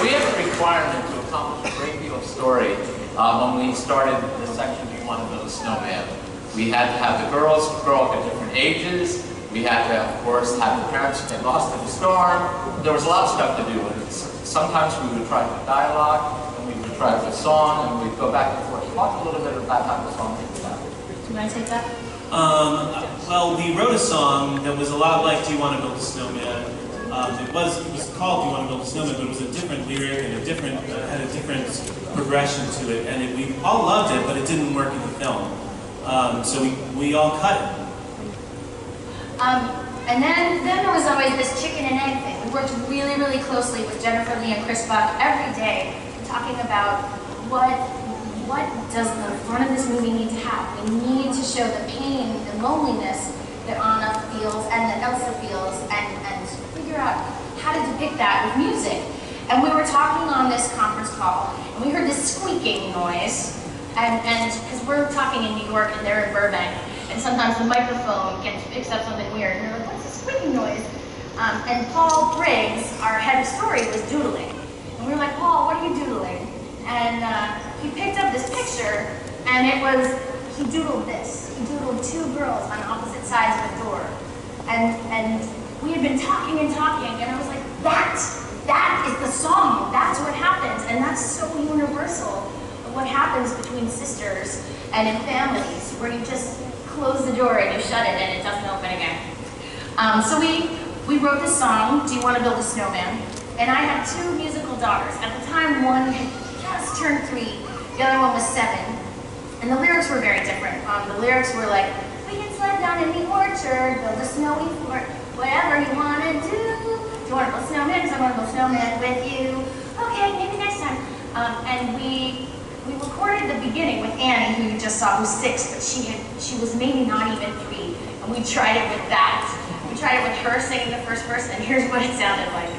we have a requirement to accomplish a great deal of story. When we started the section, we wanted to build a snowman. We had to have the girls grow up at different ages. We had to, of course, have the parents get lost in the storm. There was a lot of stuff to do. And sometimes we would try with dialogue, and we would try with song, and we'd go back and forth. Talk a little bit about how the song came about. Do you want to take that? Well, we wrote a song that was a lot like Do You Want to Build a Snowman? It was called Do You Want to Build a Snowman, but it was a different lyric and had a different progression to it. And we all loved it, but it didn't work in the film. So we all cut it. And then there was always this chicken and egg thing. We worked really, really closely with Jennifer Lee and Chris Buck every day, talking about what does the front of this movie need to have. We need to show the pain and loneliness that Anna feels and that Elsa feels, and figure out how to depict that with music. And we were talking on this conference call, and we heard this squeaking noise, and because we're talking in New York and they're in Burbank, and sometimes the microphone picks up something weird, and we're like, what's this squeaking noise? And Paul Briggs, our head of story, was doodling. And we were like, Paul, what are you doodling? And he picked up this picture, and he doodled this. He doodled two girls on opposite sides of a door. And we had been talking and talking, and I was like, that is the song. That's what happens. And that's so universal of what happens between sisters and in families, where you just close the door and you shut it and it doesn't open again. So we wrote this song, Do You Want to Build a Snowman? And I had two musical daughters. At the time, one had just turned 3, the other one was 7. And the lyrics were very different. The lyrics were like, we can sled down in the orchard, build a snowy fort, whatever you want to do. Do you want to build a snowman? Because I want to build a snowman with you. Okay, maybe next time. And we recorded the beginning with Annie, who you just saw, who's 6, but she was maybe not even 3. And we tried it with that. We tried it with her singing the first verse, and here's what it sounded like.